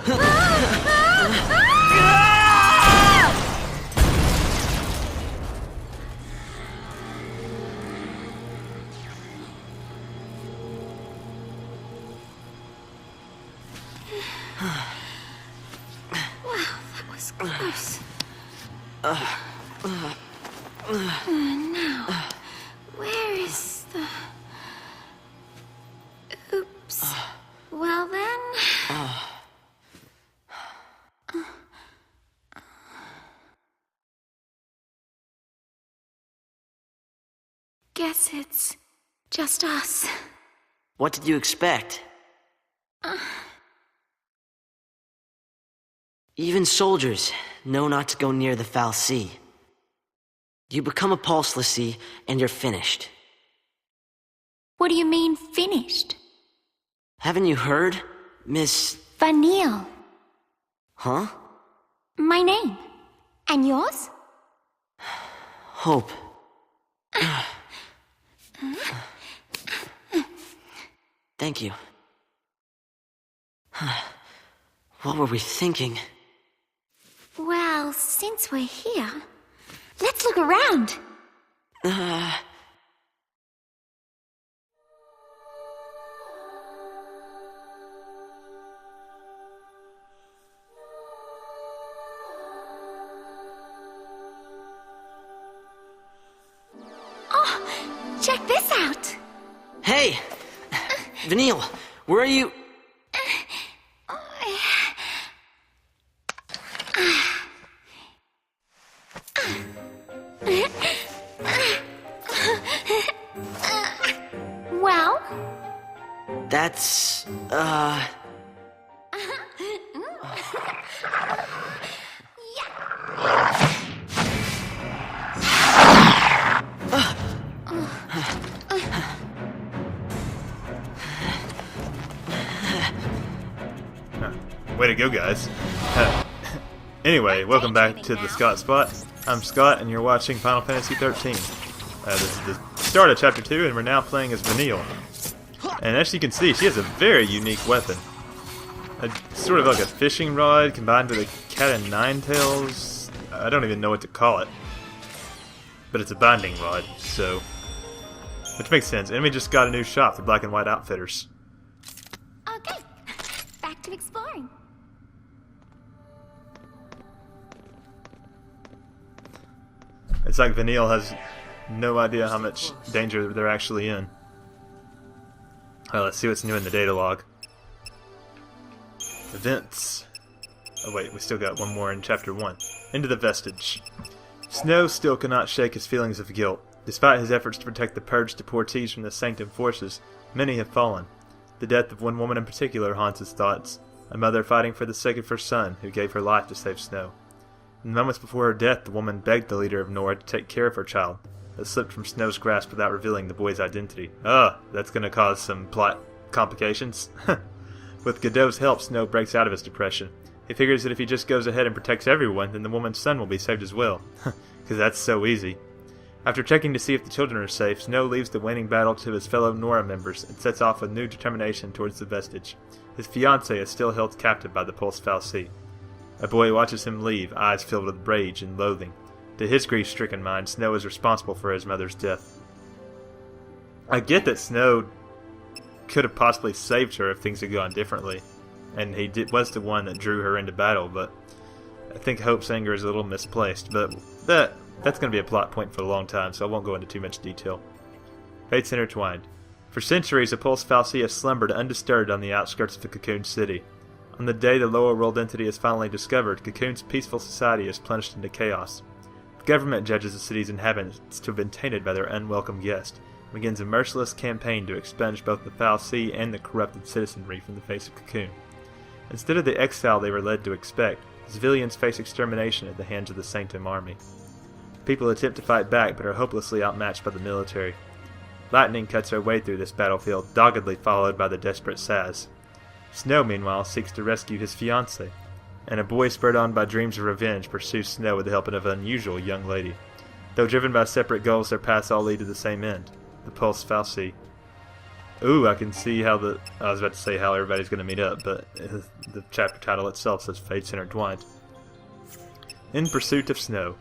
Close. Now, where is the... Oops. Well then... Guess it's just us. What did you expect? Even soldiers know not to go near the falcie. You become a Pulse Fal'Cie, and you're finished. What do you mean, finished? Haven't you heard, Miss... Vanille. Huh? My name. And yours? Hope. Thank you. What were we thinking? Well, since we're here, let's look around. Oh, check this out. Hey! Vanille, where are you? Well? That's, Way to go, guys. Anyway, welcome back to TheScottSpot. I'm Scott, and you're watching Final Fantasy XIII. This is the start of Chapter 2, and we're now playing as Vanille. And as you can see, she has a very unique weapon. Sort of like a fishing rod combined with a cat and nine tails. I don't even know what to call it. But it's a binding rod, so... Which makes sense. Enemy just got a new shop for black and white outfitters. Okay, back to exploring. It's like Vanille has no idea how much danger they're actually in. Let's see what's new in the data log. Events. Oh wait, we still got one more in Chapter 1. Into the Vestige. Snow still cannot shake his feelings of guilt. Despite his efforts to protect the purged deportees from the Sanctum forces, many have fallen. The death of one woman in particular haunts his thoughts, a mother fighting for the sake of her son, who gave her life to save Snow. In the moments before her death, the woman begged the leader of Nora to take care of her child, but slipped from Snow's grasp without revealing the boy's identity. That's going to cause some plot complications. With Godot's help, Snow breaks out of his depression. He figures that if he just goes ahead and protects everyone, then the woman's son will be saved as well. Because that's so easy. After checking to see if the children are safe, Snow leaves the waning battle to his fellow Nora members and sets off with new determination towards the Vestige. His fiancée is still held captive by the Pulse Fal'Cie. A boy watches him leave, eyes filled with rage and loathing. To his grief-stricken mind, Snow is responsible for his mother's death. I get that Snow could have possibly saved her if things had gone differently, and he was the one that drew her into battle, but I think Hope's anger is a little misplaced, but that's going to be a plot point for a long time, so I won't go into too much detail. Fates intertwined. For centuries, the Pulse Fal'Cie has slumbered undisturbed on the outskirts of the Cocoon City. On the day the lower world entity is finally discovered, Cocoon's peaceful society is plunged into chaos. The government judges the city's inhabitants to have been tainted by their unwelcome guest, and begins a merciless campaign to expunge both the Fal'Cie and the corrupted citizenry from the face of Cocoon. Instead of the exile they were led to expect, civilians face extermination at the hands of the Sanctum army. People attempt to fight back, but are hopelessly outmatched by the military. Lightning cuts her way through this battlefield, doggedly followed by the desperate Sazh. Snow, meanwhile, seeks to rescue his fiancée, and a boy spurred on by dreams of revenge pursues Snow with the help of an unusual young lady. Though driven by separate goals, their paths all lead to the same end, the Pulse Fal'Cie. Ooh, I can see how I was about to say how everybody's going to meet up, but the chapter title itself says Fates Intertwined. In pursuit of Snow.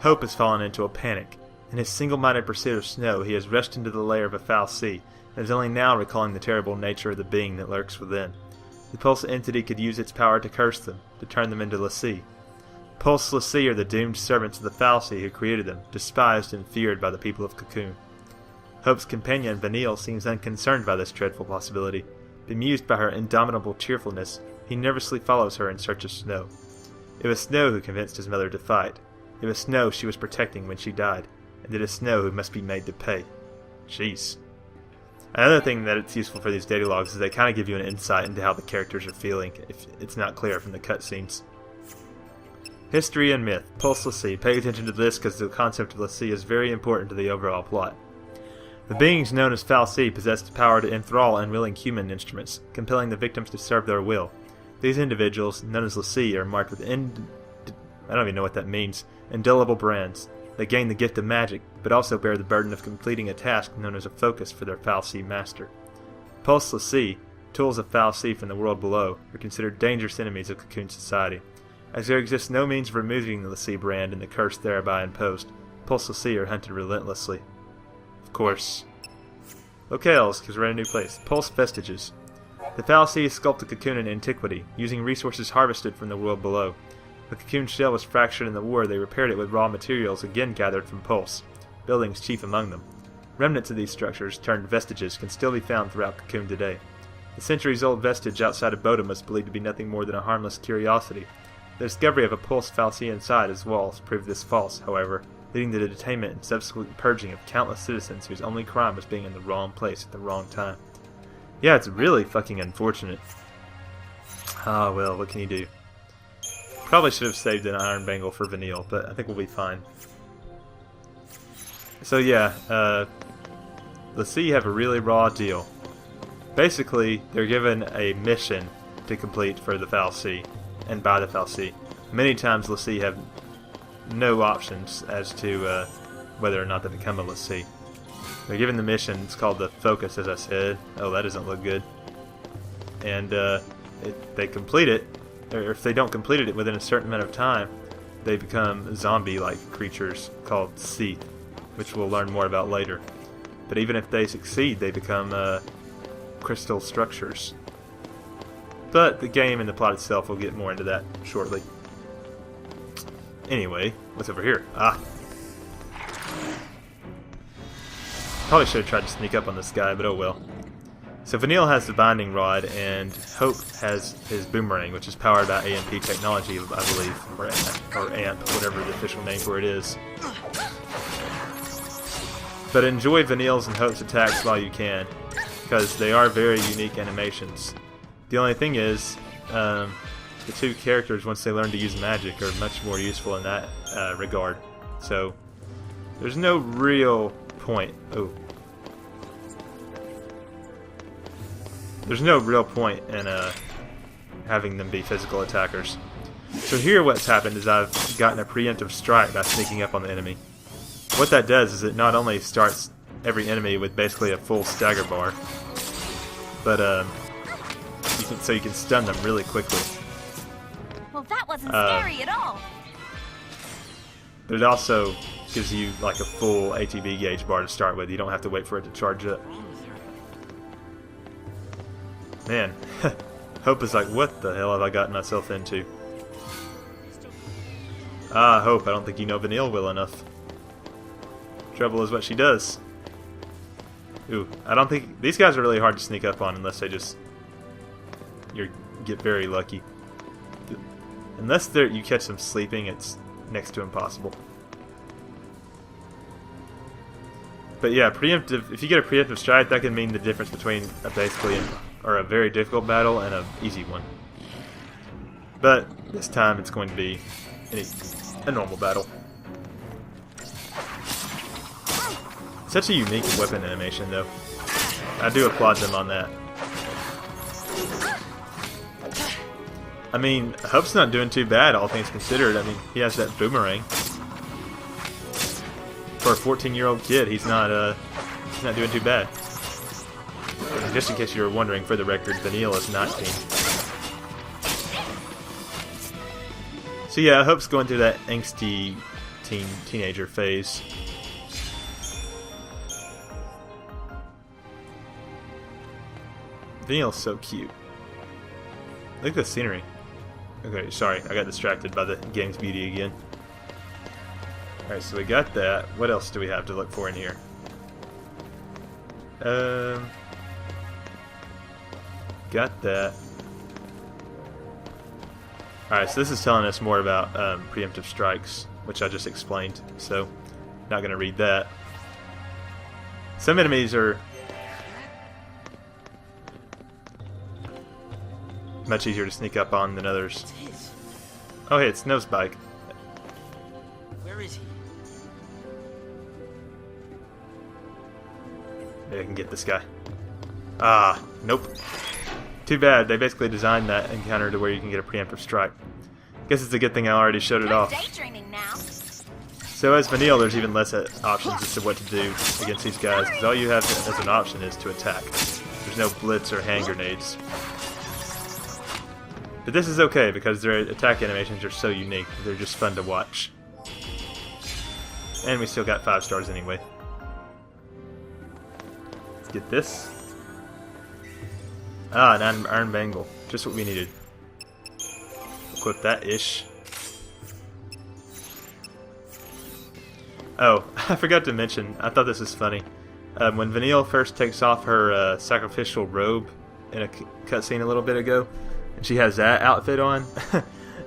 Hope has fallen into a panic. In his single-minded pursuit of Snow, he has rushed into the lair of a falcie, and is only now recalling the terrible nature of the being that lurks within. The Pulse entity could use its power to curse them, to turn them into FAL'Cie. Pulse FAL'Cie are the doomed servants of the falcie who created them, despised and feared by the people of Cocoon. Hope's companion, Vanille, seems unconcerned by this dreadful possibility. Bemused by her indomitable cheerfulness, he nervously follows her in search of Snow. It was Snow who convinced his mother to fight. It was Snow she was protecting when she died, and it is Snow who must be made to pay. Jeez. Another thing that it's useful for these data logs is they kind of give you an insight into how the characters are feeling, if it's not clear from the cutscenes. History and Myth. Pulse FAL'Cie. Pay attention to this because the concept of FAL'Cie is very important to the overall plot. The beings known as falcie possess the power to enthrall unwilling human instruments, compelling the victims to serve their will. These individuals, known as FAL'Cie, are marked with I don't even know what that means, indelible brands. They gain the gift of magic, but also bear the burden of completing a task known as a focus for their falcie master. Pulse FAL'Cie, tools of falcie from the world below, are considered dangerous enemies of Cocoon society. As there exists no means of removing the FAL'Cie brand and the curse thereby imposed, Pulse FAL'Cie are hunted relentlessly. Of course. Locales, because we're in a new place. Pulse Vestiges. The falcie sculpted Cocoon in antiquity, using resources harvested from the world below. The Cocoon shell was fractured in the war. They repaired it with raw materials again gathered from Pulse, buildings chief among them. Remnants of these structures, turned vestiges, can still be found throughout Cocoon today. The centuries-old vestige outside of Bodom was believed to be nothing more than a harmless curiosity. The discovery of a Pulse falcie inside its walls proved this false, however, leading to the detainment and subsequent purging of countless citizens whose only crime was being in the wrong place at the wrong time. Yeah, it's really fucking unfortunate. Ah, well, what can you do? Probably should have saved an Iron Bangle for Vanille, but I think we'll be fine. So yeah, FAL'Cie have a really raw deal. Basically, they're given a mission to complete for the falcie, and by the falcie. Many times FAL'Cie have no options as to whether or not they become a FAL'Cie. They're given the mission. It's called the Focus, as I said. Oh, that doesn't look good. And if they complete it, or if they don't complete it within a certain amount of time, they become zombie-like creatures called Sazh, which we'll learn more about later. But even if they succeed, they become crystal structures. But the game and the plot itself, we'll get more into that shortly. Anyway, what's over here? Ah. Probably should have tried to sneak up on this guy, but oh well. So Vanille has the binding rod, and Hope has his boomerang, which is powered by AMP technology, I believe, or AMP, whatever the official name for it is. But enjoy Vanille's and Hope's attacks while you can, because they are very unique animations. The only thing is, the two characters, once they learn to use magic, are much more useful in that regard. So, there's no real point. Oh. There's no real point in having them be physical attackers. So here what's happened is I've gotten a preemptive strike by sneaking up on the enemy. What that does is it not only starts every enemy with basically a full stagger bar, but you can stun them really quickly. Well, that wasn't scary at all. But it also gives you like a full ATB gauge bar to start with. You don't have to wait for it to charge up. Man, Hope is like, what the hell have I gotten myself into? Ah, Hope, I don't think you know Vanille well enough. Trouble is what she does. Ooh, I don't think... These guys are really hard to sneak up on unless they just... You get very lucky. Unless you catch them sleeping, it's next to impossible. But yeah, preemptive. If you get a preemptive strike, that can mean the difference between a very difficult battle and an easy one. But this time it's going to be a normal battle. Such a unique weapon animation, though. I do applaud them on that. I mean, Hope's not doing too bad, all things considered. I mean, he has that boomerang. For a 14-year-old kid, he's not doing too bad. And just in case you were wondering, for the record, Vanille is 19. So yeah, Hope's going through that angsty teenager phase. Vanille's so cute. Look at the scenery. Okay, sorry, I got distracted by the game's beauty again. Alright, so we got that. What else do we have to look for in here? Got that. Alright, so this is telling us more about preemptive strikes, which I just explained, so not going to read that. Some enemies are much easier to sneak up on than others. Oh hey, it's Nosebike. Where is he? Maybe I can get this guy. Ah, nope. Too bad, they basically designed that encounter to where you can get a preemptive strike. Guess it's a good thing I already showed it off. Daydreaming now. So as Vanille, there's even less options as to what to do against these guys, because all you have as an option is to attack. There's no blitz or hand grenades. But this is okay, because their attack animations are so unique, they're just fun to watch. And we still got 5 stars anyway. Let's get this. Ah, an iron bangle. Just what we needed. Equip that ish. Oh, I forgot to mention, I thought this was funny. When Vanille first takes off her sacrificial robe in a cutscene a little bit ago, and she has that outfit on,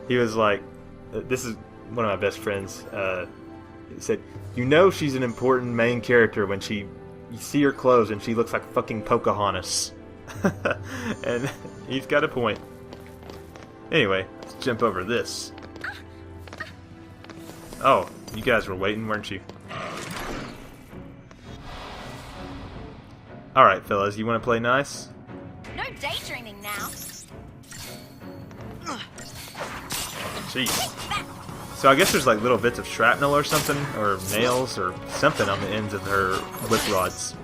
he was like, this is one of my best friends, he said, you know she's an important main character when you see her clothes and she looks like fucking Pocahontas. And he's got a point. Anyway, let's jump over this. Oh, you guys were waiting, weren't you? Alright, fellas, you want to play nice? No daydreaming now. Jeez. So I guess there's like little bits of shrapnel or something, or nails or something on the ends of her whip rods.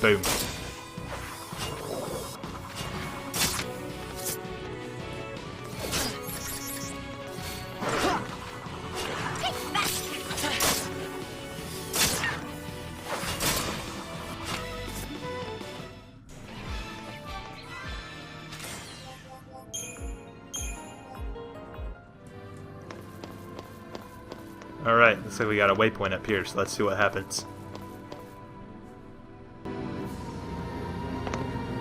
Boom. Alright, looks like we got a waypoint up here, so let's see what happens.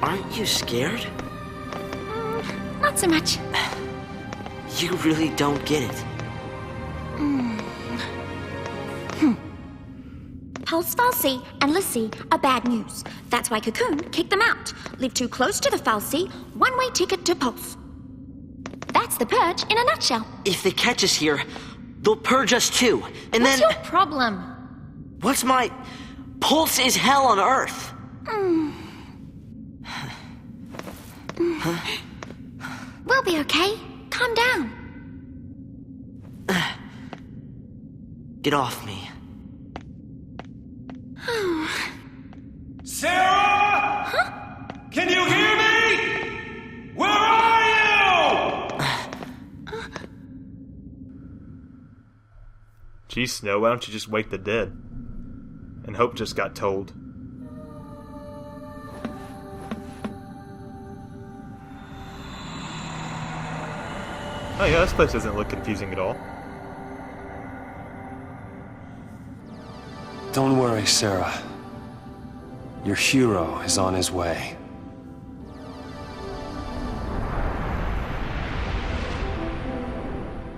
Aren't you scared? Not so much. You really don't get it. Pulse Fal'Cie and Lassie are bad news. That's why Cocoon kicked them out. Live too close to the Fal'Cie, one-way ticket to Pulse. That's the purge in a nutshell. If they catch us here, they'll purge us too. And What's then... your problem? What's my... Pulse is hell on Earth. We'll be okay. Calm down. Get off me. Serah! Huh? Can you hear me? Where are you? Geez, Snow, why don't you just wake the dead? And Hope just got told. Oh yeah, this place doesn't look confusing at all. Don't worry, Serah. Your hero is on his way.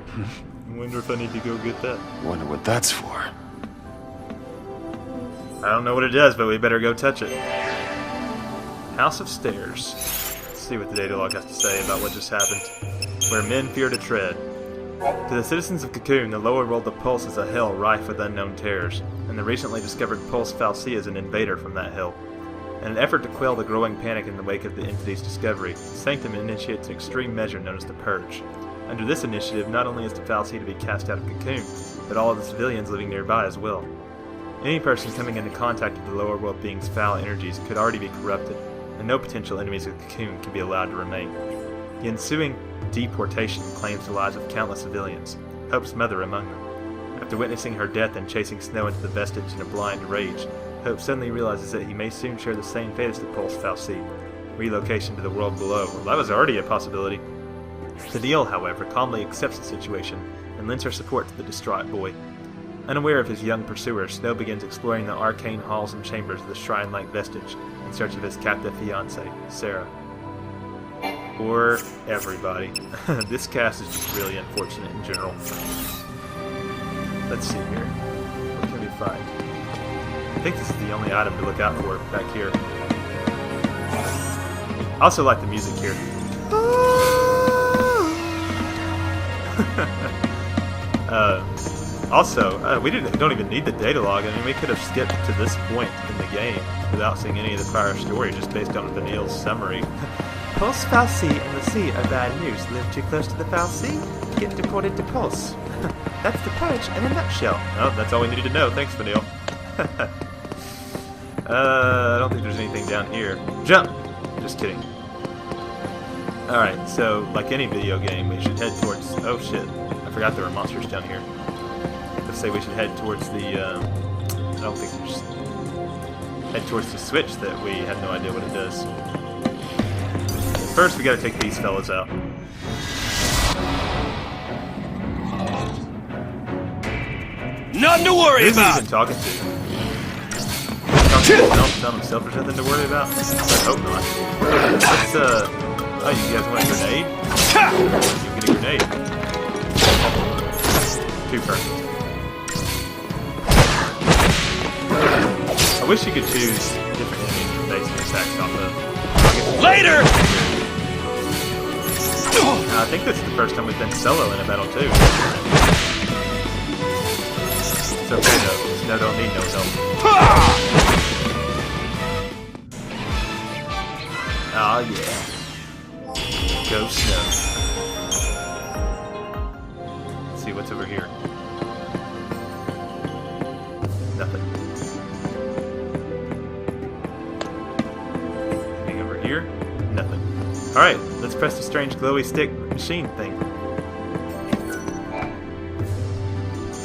I wonder if I need to go get that. Wonder what that's for. I don't know what it does, but we better go touch it. House of Stairs. Let's see what the data log has to say about what just happened. Where men fear to tread. To the citizens of Cocoon, the lower world of Pulse is a hell rife with unknown terrors, and the recently discovered Pulse Fal'Cie is an invader from that hell. In an effort to quell the growing panic in the wake of the entity's discovery, Sanctum initiates an extreme measure known as the Purge. Under this initiative, not only is the Fal'Cie to be cast out of Cocoon, but all of the civilians living nearby as well. Any person coming into contact with the lower world being's foul energies could already be corrupted, and no potential enemies of the cocoon could be allowed to remain. The ensuing deportation claims the lives of countless civilians, Hope's mother among them. After witnessing her death and chasing Snow into the Vestige in a blind rage, Hope suddenly realizes that he may soon share the same fate as the Pulse Fal'Cie, relocation to the world below. Well, that was already a possibility. Vanille, however, calmly accepts the situation and lends her support to the distraught boy. Unaware of his young pursuer, Snow begins exploring the arcane halls and chambers of the shrine-like Vestige in search of his captive fiancée, Serah. Or everybody. This cast is just really unfortunate in general. Let's see here. What can we find? I think this is the only item to look out for back here. I also like the music here. We don't even need the data log. I mean, we could have skipped to this point in the game without seeing any of the prior story, just based on Vanille's summary. Pulse Fal'Cie and the sea are bad news. Live too close to the Fal'Cie, get deported to Pulse. That's the purge in a nutshell. Oh, that's all we needed to know. Thanks, Vanille. I don't think there's anything down here. Jump! Just kidding. Alright, so, like any video game, we should head towards... Oh, shit. I forgot there were monsters down here. Let's say we should head towards the... I don't think there's... Head towards the switch that we have no idea what it does. First, we gotta take these fellas out. Nothing to worry Who's he about! even talking to? Telling himself there's nothing to worry about? I hope not. Let's, oh, you guys want a grenade? You get a grenade. Too perfect. I wish you could choose different enemies for basing your attacks off of. Later! I think this is the first time we've been solo in a battle too. It's okay though. Snow don't need no help. Aw, yeah. Go Snow. Let's see what's over here. Nothing. Anything over here? Nothing. Alright, let's press the strange glowy stick machine thing.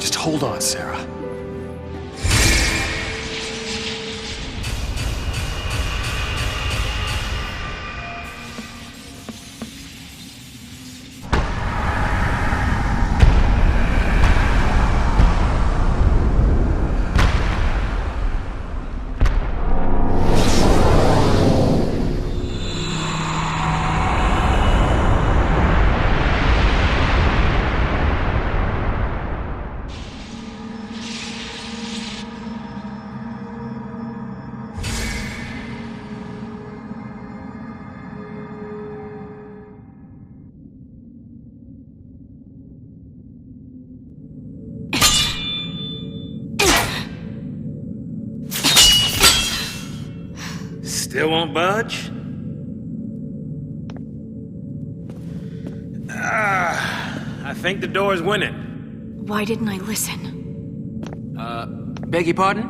Just hold on, Serah. Still won't budge? I think the door's winning. Why didn't I listen? Beg your pardon?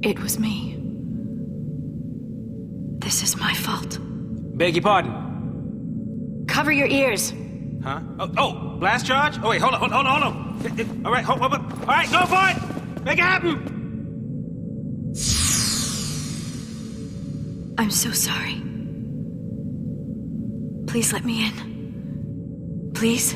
It was me. This is my fault. Beg your pardon? Cover your ears. Huh? Oh, blast charge? Oh, wait, hold on. All right, hold up. All right, go for it! Make it happen! I'm so sorry. Please let me in. Please?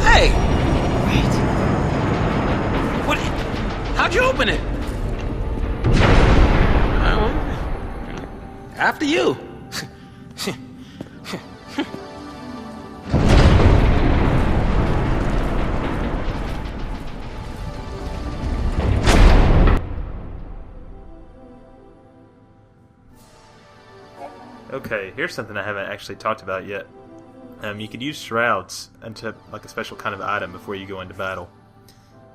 Hey! Right. What? How'd you open it? After you. Okay, here's something I haven't actually talked about yet. You could use shrouds into like a special kind of item before you go into battle,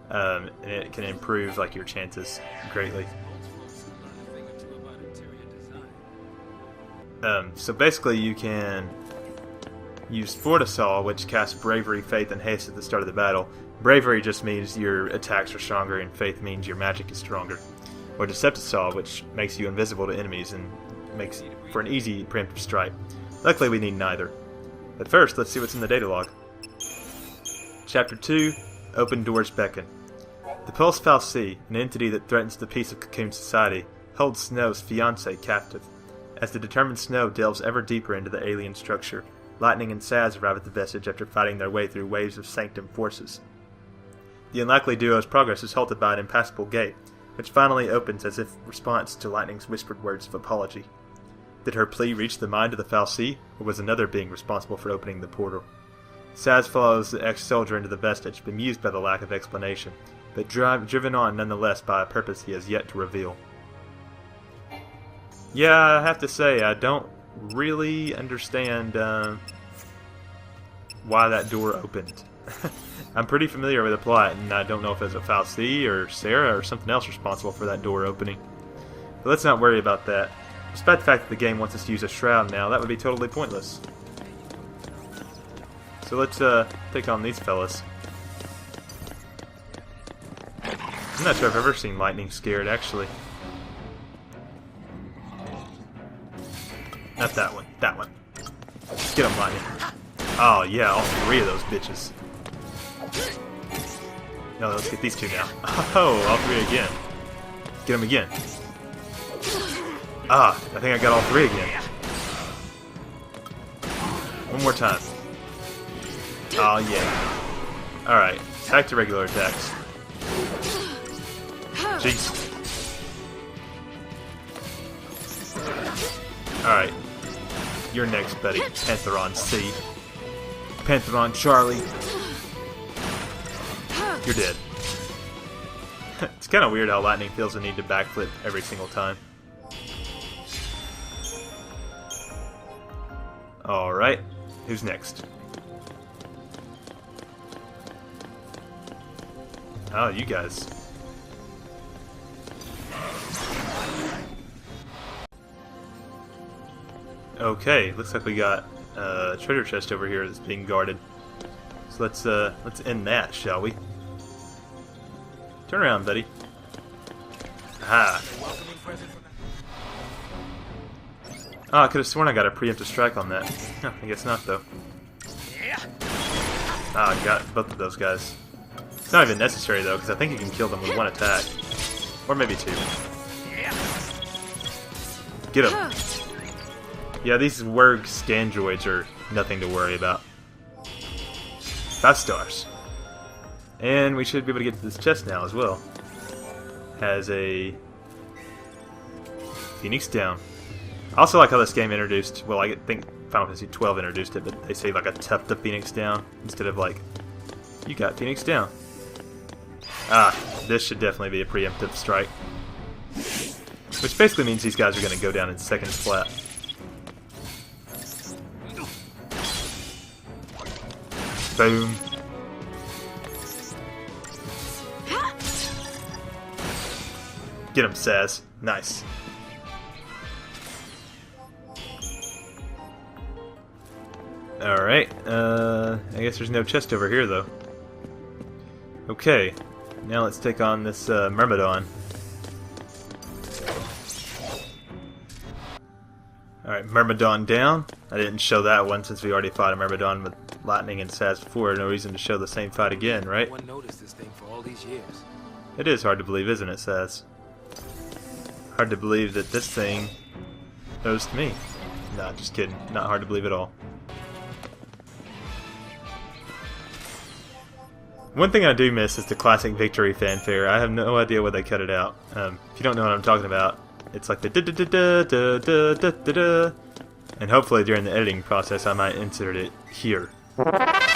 and it can improve like your chances greatly. So basically you can use Fortisol, which casts Bravery, Faith, and Haste at the start of the battle. Bravery just means your attacks are stronger, and Faith means your magic is stronger. Or Deceptisol, which makes you invisible to enemies and makes for an easy preemptive strike. Luckily we need neither. But first, let's see what's in the data log. Chapter 2, Open Doors Beckon. The Pulse Fal'Cie, an entity that threatens the peace of Cocoon society, holds Snow's fiancée captive. As the determined Snow delves ever deeper into the alien structure, Lightning and Sazh arrive at the Vestige after fighting their way through waves of Sanctum forces. The unlikely duo's progress is halted by an impassable gate, which finally opens as if response to Lightning's whispered words of apology. Did her plea reach the mind of the Fal'Cie, or was another being responsible for opening the portal? Sazh follows the ex-soldier into the Vestige, bemused by the lack of explanation, but driven on nonetheless by a purpose he has yet to reveal. Yeah, I have to say, I don't really understand why that door opened. I'm pretty familiar with the plot, and I don't know if it's a Fal'Cie or Serah or something else responsible for that door opening. But let's not worry about that. Despite the fact that the game wants us to use a shroud now, that would be totally pointless. So let's take on these fellas. I'm not sure I've ever seen Lightning scared, actually. Not that one. That one. Get him, Lightning. Oh, yeah, all three of those bitches. No, let's get these two now. Oh, all three again. Get them again. Ah, I think I got all three again. One more time. Oh, yeah. Alright, back to regular attacks. Jeez. Alright. You're next, buddy. Pantheron C. Pantheron Charlie. You're dead. It's kind of weird how Lightning feels the need to backflip every single time. Alright. Who's next? Oh, you guys. Okay, looks like we got a treasure chest over here that's being guarded. So let's end that, shall we? Turn around, buddy. Aha. Oh, I could have sworn I got a preemptive strike on that. Huh, I guess not, though. Ah, I got both of those guys. It's not even necessary, though, because I think you can kill them with one attack. Or maybe two. Get them. Yeah, these Werg Scandroids are nothing to worry about. 5 stars. And we should be able to get to this chest now as well. Has a Phoenix down. I also like how this game introduced, well, I think Final Fantasy XII introduced it, but they say like a tuft of Phoenix down instead of like, you got Phoenix down. Ah, this should definitely be a preemptive strike. Which basically means these guys are going to go down in seconds flat. Boom. Get him, Sazh. Nice. Alright, I guess there's no chest over here, though. Okay, now let's take on this Myrmidon. Alright, Myrmidon down. I didn't show that one since we already fought a Myrmidon with Lightning and Sazh before. No reason to show the same fight again, right? No one noticed this thing for all these years. It is hard to believe, isn't it, Sazh? Hard to believe that this thing knows to me. Nah, just kidding. Not hard to believe at all. One thing I do miss is the classic victory fanfare. I have no idea why they cut it out. If you don't know what I'm talking about, it's like the da da da da da da da da da. And hopefully during the editing process I might insert it here. Anyway, I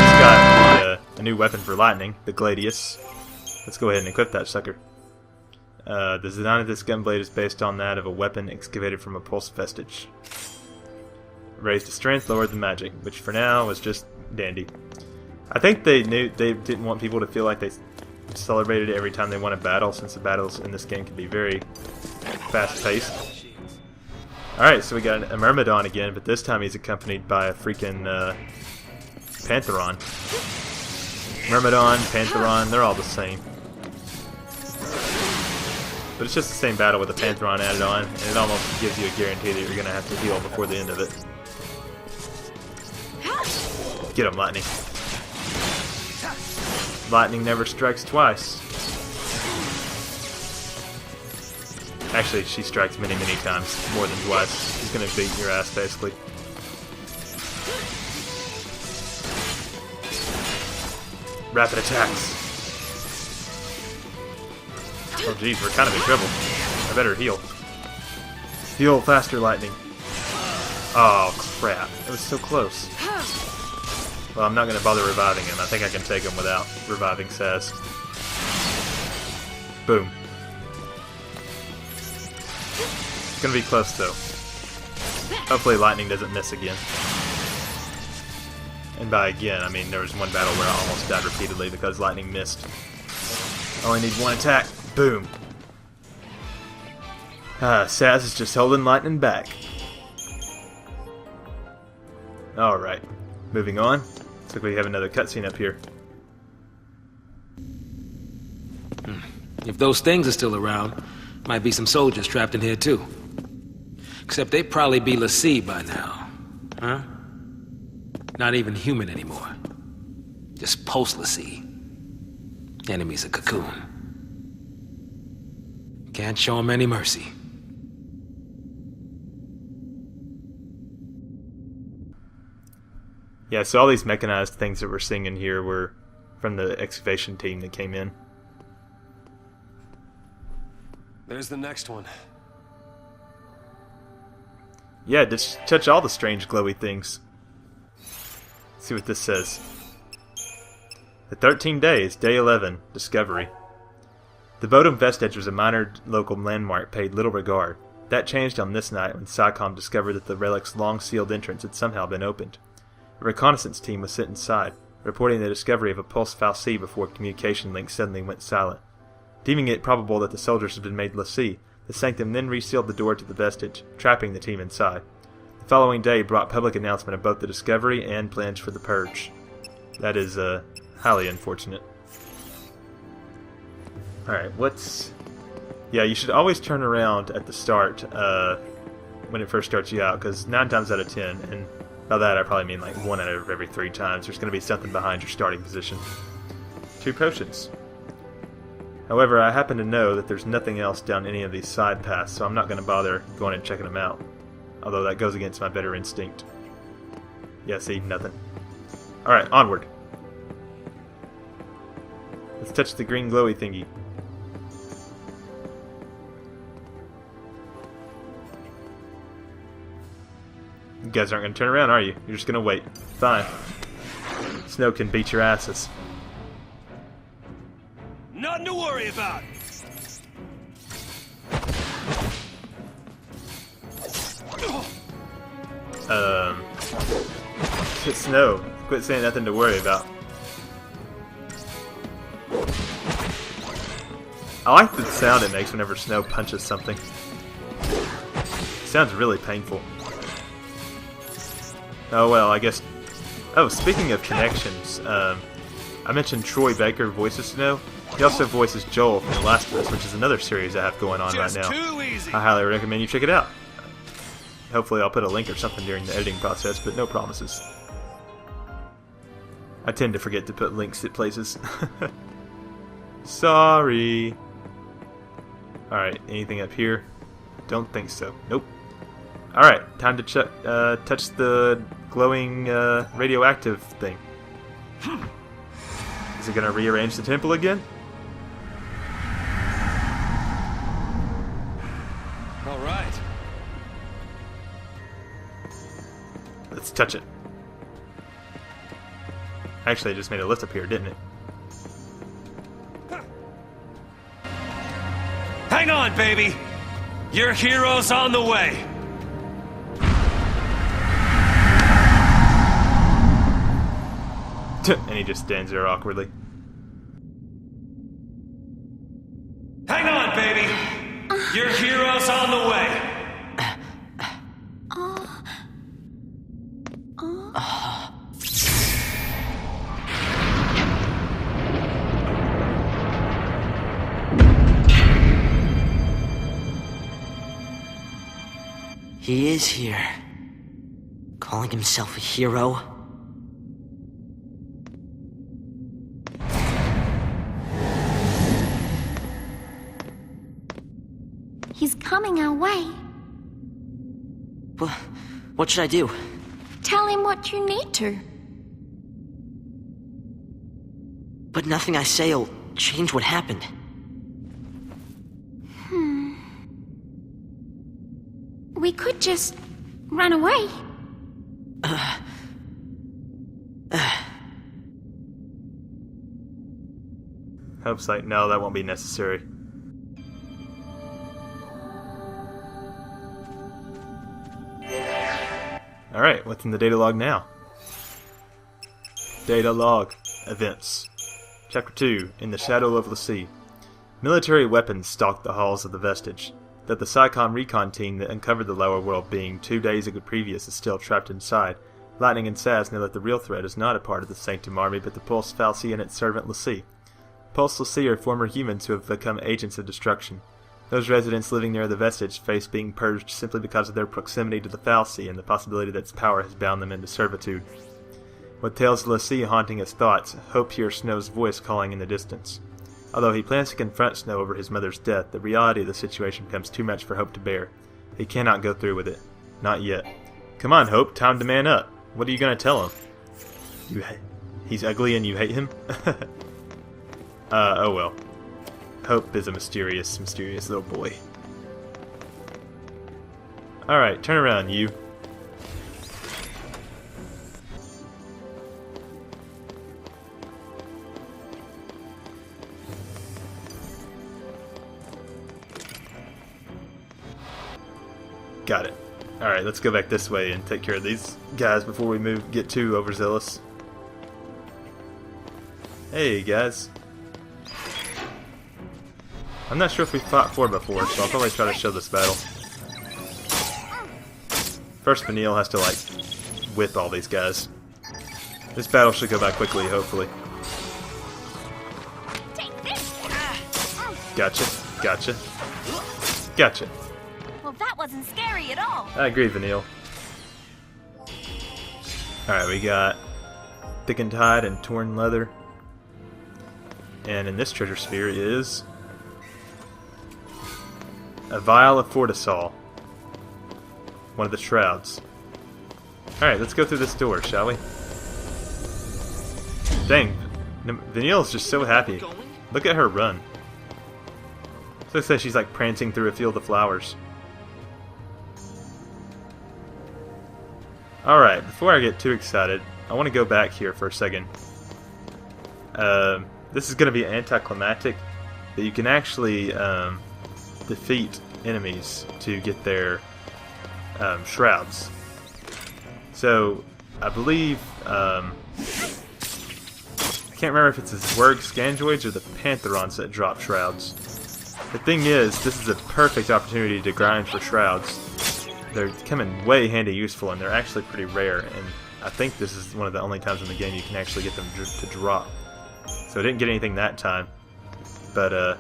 just got a new weapon for Lightning, the Gladius. Let's go ahead and equip that sucker. The design of this gunblade is based on that of a weapon excavated from a pulse vestige. Raised to strength, lowered the magic, which for now was just dandy. I think they knew they didn't want people to feel like they celebrated every time they won a battle, since the battles in this game can be very fast-paced. Alright, so we got a Myrmidon again, but this time he's accompanied by a freaking Pantheron. Myrmidon, Pantheron, they're all the same. But it's just the same battle with the Pantheron added on, and it almost gives you a guarantee that you're going to have to heal before the end of it. Get him, Lightning. Lightning never strikes twice. Actually, she strikes many, many times, more than twice. She's going to beat your ass, basically. Rapid attacks. Oh geez, we're kind of in trouble. I better heal. Heal faster, Lightning. Oh crap, it was so close. Well, I'm not going to bother reviving him. I think I can take him without reviving Sazh. Boom. It's going to be close though. Hopefully Lightning doesn't miss again. And by again, I mean there was one battle where I almost died repeatedly because Lightning missed. Only need one attack. Boom. Sazh is just holding Lightning back. Alright. Moving on. Looks like we have another cutscene up here. If those things are still around, might be some soldiers trapped in here too. Except they'd probably be FINAL by now. Huh? Not even human anymore. Just Pulse Fal'Cie. Enemies of Cocoon. Can't show them any mercy. Yeah, so all these mechanized things that we're seeing in here were from the excavation team that came in. There's the next one. Yeah, just touch all the strange glowy things. See what this says. The 13 days, day 11, discovery. The Bodum Vestige was a minor local landmark paid little regard. That changed on this night when SciComm discovered that the relic's long-sealed entrance had somehow been opened. A reconnaissance team was sent inside, reporting the discovery of a Pulse Fal'Cie before communication links suddenly went silent. Deeming it probable that the soldiers had been made FINAL, the Sanctum then resealed the door to the Vestige, trapping the team inside. The following day brought public announcement of both the discovery and plans for the purge. That is, highly unfortunate. Alright, what's... Yeah, you should always turn around at the start, when it first starts you out, because 9 times out of 10, and by that I probably mean like 1 out of every 3 times, there's going to be something behind your starting position. 2 potions. However, I happen to know that there's nothing else down any of these side paths, so I'm not going to bother going and checking them out. Although that goes against my better instinct. Yeah, see, nothing. Alright, onward. Let's touch the green glowy thingy. You guys aren't going to turn around, are you? You're just going to wait. Fine. Snow can beat your asses. Nothing to worry about. Snow. Quit saying nothing to worry about. I like the sound it makes whenever Snow punches something. It sounds really painful. Oh well, I guess... Oh, speaking of connections, I mentioned Troy Baker voices Snow. He also voices Joel from The Last of Us, which is another series I have going on right now. I highly recommend you check it out. Hopefully I'll put a link or something during the editing process, but no promises. I tend to forget to put links at places. Sorry. Alright, anything up here? Don't think so. Nope. Alright, time to touch the glowing radioactive thing. Is it going to rearrange the temple again? Alright. Let's touch it. Actually, it just made a lift up here, didn't it? Hang on, baby! Your hero's on the way! And he just stands there awkwardly. Hang on, baby! Your hero's on the way! He is here. Calling himself a hero? He's coming our way. What should I do? Tell him what you need to. But nothing I say'll change what happened. We could just run away. Hope's like, no, that won't be necessary. Alright, what's in the data log now? Data log. Events. Chapter 2. In the Shadow of FI'Cie. Military weapons stalked the halls of the Vestige. That the SciComm recon team that uncovered the lower world being 2 days ago previous is still trapped inside. Lightning and Sazh know that the real threat is not a part of the Sanctum Army, but the Pulse Fal'Cie and its servant FI'Cie. Pulse FI'Cie are former humans who have become agents of destruction. Those residents living near the Vestige face being purged simply because of their proximity to the Fal'Cie and the possibility that its power has bound them into servitude. With tales of FI'Cie haunting his thoughts, Hope hears Snow's voice calling in the distance. Although he plans to confront Snow over his mother's death, the reality of the situation becomes too much for Hope to bear. He cannot go through with it. Not yet. Come on, Hope, time to man up. What are you going to tell him? He's ugly and you hate him? Oh well. Hope is a mysterious little boy. Alright, turn around, you. Got it. Alright, let's go back this way and take care of these guys before we get too overzealous. Hey, guys. I'm not sure if we fought 4 before, so I'll probably try to show this battle. First, Vanille has to, like, whip all these guys. This battle should go by quickly, hopefully. Gotcha. Gotcha. Gotcha. Well, that wasn't scary at all. I agree, Vanille. Alright, we got thickened hide and torn leather. And in this treasure sphere is a vial of Fortisol. One of the shrouds. Alright, let's go through this door, shall we? Dang, Vanille's just so happy. Look at her run. So it says she's like prancing through a field of flowers. Alright, before I get too excited, I want to go back here for a second. This is going to be anticlimactic, but you can actually defeat enemies to get their shrouds. So, I believe, I can't remember if it's the Zwerg Scanjoids or the Pantherons that drop shrouds. The thing is, this is a perfect opportunity to grind for shrouds. They're coming way handy useful, and they're actually pretty rare, and I think this is one of the only times in the game you can actually get them to drop. So I didn't get anything that time, but